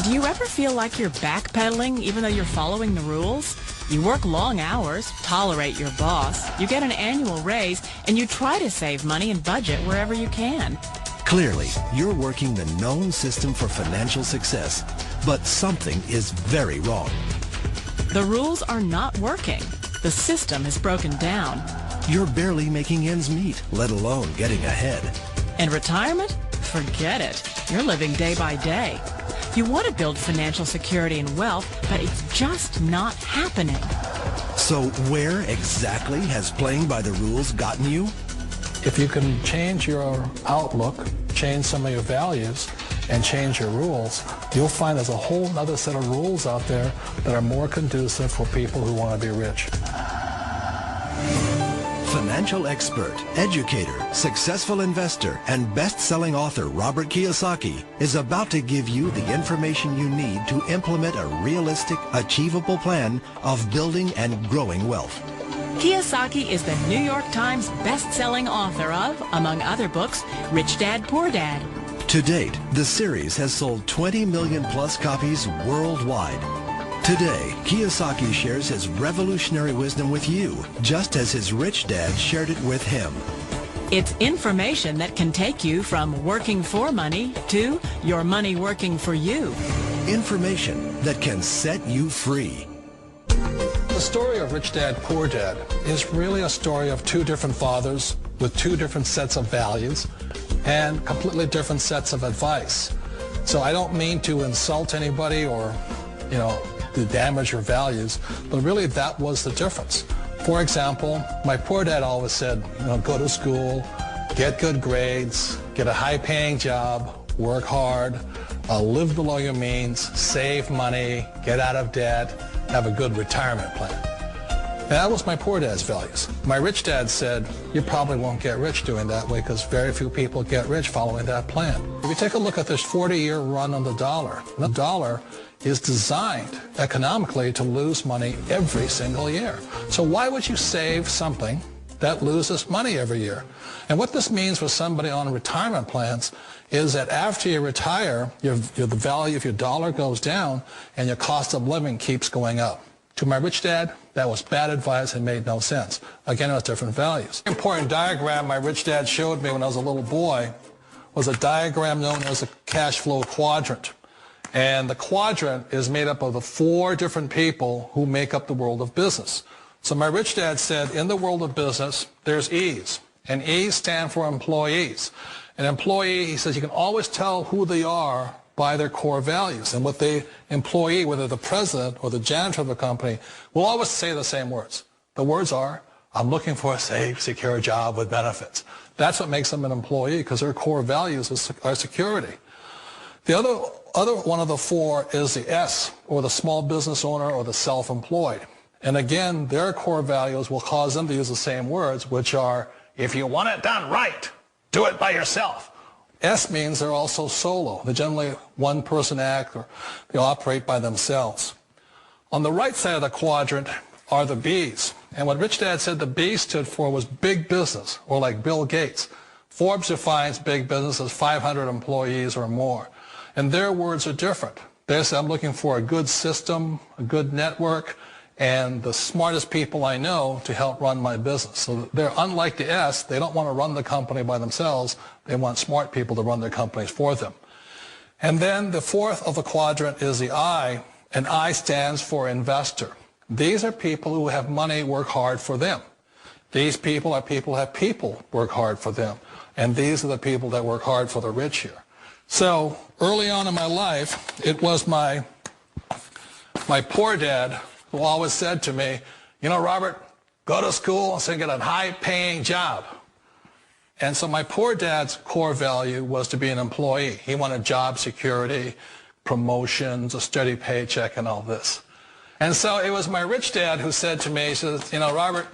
Do you ever feel like you're backpedaling even though you're following the rules? You work long hours, tolerate your boss, you get an annual raise, and you try to save money and budget wherever you can. Clearly, you're working the known system for financial success, but something is very wrong. The rules are not working. The system is broken down. You're barely making ends meet, let alone getting ahead. And retirement? Forget it. You're living day by day. You want to build financial security and wealth, but it's just not happening. So where exactly has playing by the rules gotten you? If you can change your outlook, change some of your values, and change your rules, you'll find there's a whole other set of rules out there that are more conducive for people who want to be rich. Financial expert, educator, successful investor, and best-selling author Robert Kiyosaki is about to give you the information you need to implement a realistic, achievable plan of building and growing wealth. Kiyosaki is the New York Times best-selling author of, among other books, Rich Dad, Poor Dad. To date, the series has sold 20 million plus copies worldwide. Today, Kiyosaki shares his revolutionary wisdom with you, just as his rich dad shared it with him. It's information that can take you from working for money to your money working for you. Information that can set you free. The story of Rich Dad, Poor Dad is really a story of two different fathers with two different sets of values and completely different sets of advice. So I don't mean to insult anybody or, to damage your values, but really that was the difference. For example, my poor dad always said, go to school, get good grades, get a high-paying job, work hard, live below your means, save money, get out of debt, have a good retirement plan. And that was my poor dad's values. My rich dad said, you probably won't get rich doing that way because very few people get rich following that plan. If you take a look at this 40-year run on the dollar is designed economically to lose money every single year. So why would you save something that loses money every year? And what this means for somebody on retirement plans is that after you retire, the value of your dollar goes down and your cost of living keeps going up. To my rich dad, that was bad advice and made no sense. Again, it was different values. An important diagram my rich dad showed me when I was a little boy was a diagram known as a cash flow quadrant. And the quadrant is made up of the four different people who make up the world of business. So my rich dad said, in the world of business, there's E's. And E's stand for employees. An employee, he says, you can always tell who they are by their core values. And what the employee, whether the president or the janitor of the company, will always say the same words. The words are, I'm looking for a safe, secure job with benefits. That's what makes them an employee, because their core values are security. The other one of the four is the S, or the small business owner or the self-employed. And again, their core values will cause them to use the same words, which are, if you want it done right, do it by yourself. S means they're also solo. They're generally one-person act, or they operate by themselves. On the right side of the quadrant are the B's. And what Rich Dad said the B stood for was big business, or like Bill Gates. Forbes defines big business as 500 employees or more. And their words are different. They say, I'm looking for a good system, a good network, and the smartest people I know to help run my business. So they're unlike the S. They don't want to run the company by themselves. They want smart people to run their companies for them. And then the fourth of the quadrant is the I, and I stands for investor. These are people who have money work hard for them. These people are people who have people work hard for them. And these are the people that work hard for the rich here. So early on in my life, it was my poor dad who always said to me, Robert, go to school and get a high-paying job. And so my poor dad's core value was to be an employee. He wanted job security, promotions, a steady paycheck, and all this. And so it was my rich dad who said to me, he says, Robert,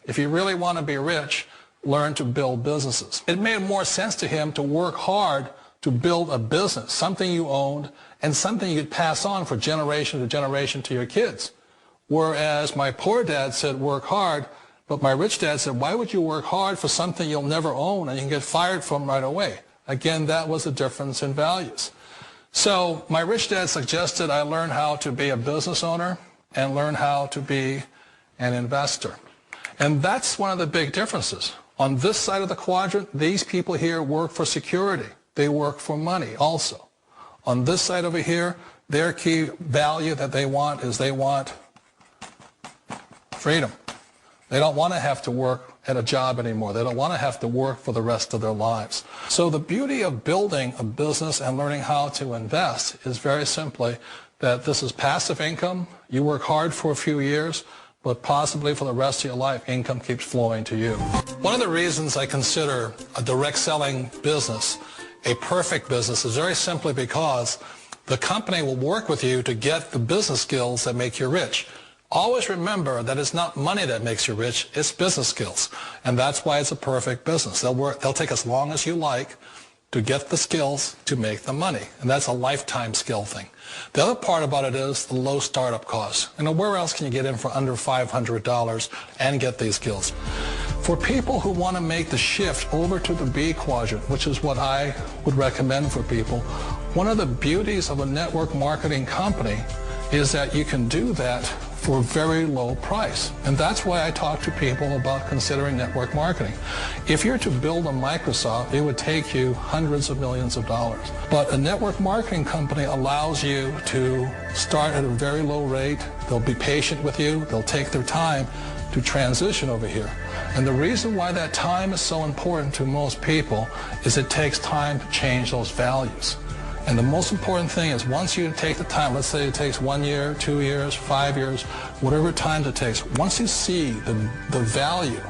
if you really want to be rich, learn to build businesses. It made more sense to him to work hard to build a business, something you owned, and something you could pass on for generation to generation to your kids. Whereas my poor dad said work hard, but my rich dad said, why would you work hard for something you'll never own and you can get fired from right away? Again, that was the difference in values. So my rich dad suggested I learn how to be a business owner and learn how to be an investor. And that's one of the big differences. On this side of the quadrant, these people here work for security. They work for money also. On this side over here, their key value that they want is they want freedom. They don't want to have to work at a job anymore. They don't want to have to work for the rest of their lives. So the beauty of building a business and learning how to invest is very simply that this is passive income. You work hard for a few years, but possibly for the rest of your life, income keeps flowing to you. One of the reasons I consider a direct selling business a perfect business is very simply because the company will work with you to get the business skills that make you rich. Always remember that it's not money that makes you rich, it's business skills. And that's why it's a perfect business. They'll take as long as you like to get the skills to make the money. And that's a lifetime skill thing. The other part about it is the low startup costs. Where else can you get in for under $500 and get these skills? For people who want to make the shift over to the B quadrant, which is what I would recommend for people, one of the beauties of a network marketing company is that you can do that for a very low price. And that's why I talk to people about considering network marketing. If you're to build a Microsoft, it would take you hundreds of millions of dollars. But a network marketing company allows you to start at a very low rate. They'll be patient with you. They'll take their time to transition over here. And the reason why that time is so important to most people is it takes time to change those values. And the most important thing is once you take the time, let's say it takes 1 year, 2 years, 5 years, whatever time it takes, once you see the value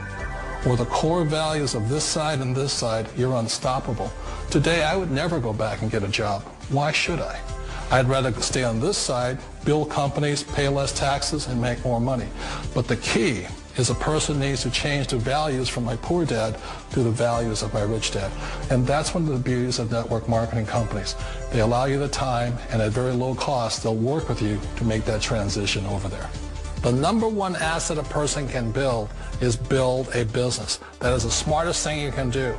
or the core values of this side and this side, you're unstoppable. Today, I would never go back and get a job. Why should I? I'd rather stay on this side, build companies, pay less taxes, and make more money. But the key is a person needs to change the values from my poor dad to the values of my rich dad. And that's one of the beauties of network marketing companies. They allow you the time, and at very low cost, they'll work with you to make that transition over there. The number one asset a person can build is build a business. That is the smartest thing you can do.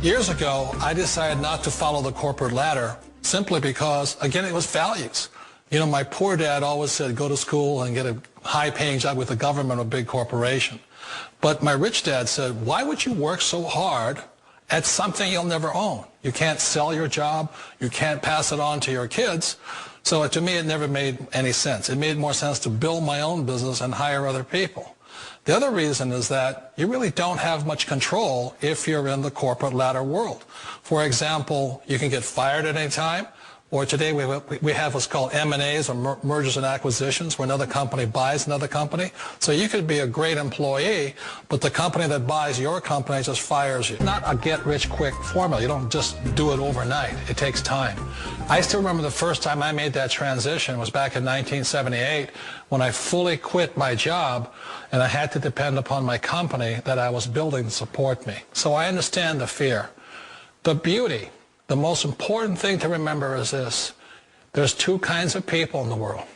Years ago, I decided not to follow the corporate ladder simply because, again, it was values. My poor dad always said, go to school and get a high-paying job with the government or a big corporation. But my rich dad said, why would you work so hard at something you'll never own? You can't sell your job. You can't pass it on to your kids. So to me, it never made any sense. It made more sense to build my own business and hire other people. The other reason is that you really don't have much control if you're in the corporate ladder world. For example, you can get fired at any time. Or today we have what's called M&As, or mergers and acquisitions, where another company buys another company. So you could be a great employee, but the company that buys your company just fires you. Not a get-rich-quick formula. You don't just do it overnight. It takes time. I still remember the first time I made that transition was back in 1978 when I fully quit my job and I had to depend upon my company that I was building to support me. So I understand the fear. The beauty. The most important thing to remember is this. There's two kinds of people in the world.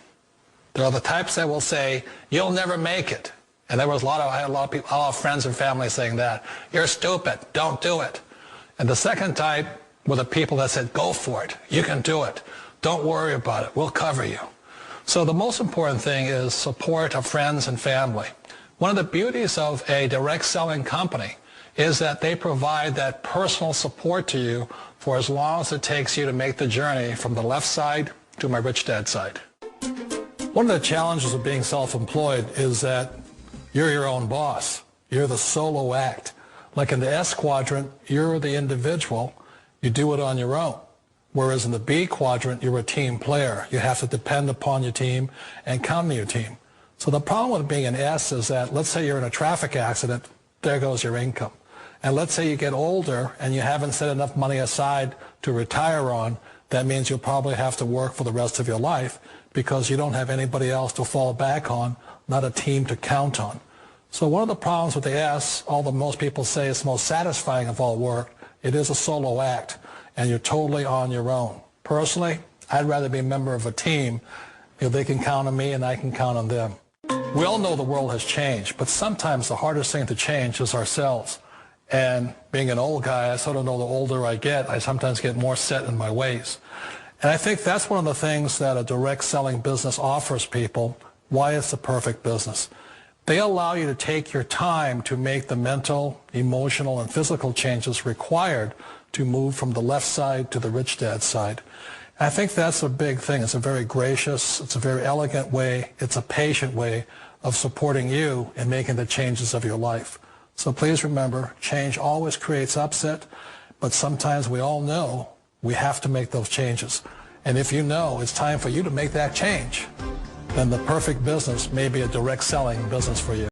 There are the types that will say, you'll never make it. And I had a lot of people, a lot of friends and family saying that. You're stupid. Don't do it. And the second type were the people that said, go for it. You can do it. Don't worry about it. We'll cover you. So the most important thing is support of friends and family. One of the beauties of a direct selling company is that they provide that personal support to you for as long as it takes you to make the journey from the left side to my rich dad side. One of the challenges of being self-employed is that you're your own boss. You're the solo act. Like in the S quadrant, you're the individual. You do it on your own. Whereas in the B quadrant, you're a team player. You have to depend upon your team and count on your team. So the problem with being an S is that, let's say you're in a traffic accident, there goes your income. And let's say you get older and you haven't set enough money aside to retire on, that means you'll probably have to work for the rest of your life because you don't have anybody else to fall back on, not a team to count on. So one of the problems with the S, although most people say it's most satisfying of all work, it is a solo act and you're totally on your own. Personally, I'd rather be a member of a team if they can count on me and I can count on them. We all know the world has changed, but sometimes the hardest thing to change is ourselves. And being an old guy, I sort of know the older I get, I sometimes get more set in my ways. And I think that's one of the things that a direct selling business offers people, why it's the perfect business. They allow you to take your time to make the mental, emotional, and physical changes required to move from the left side to the rich dad side. I think that's a big thing. It's a very gracious, it's a very elegant way, it's a patient way of supporting you in making the changes of your life. So please remember, change always creates upset, but sometimes we all know we have to make those changes. And if you know it's time for you to make that change, then the perfect business may be a direct selling business for you.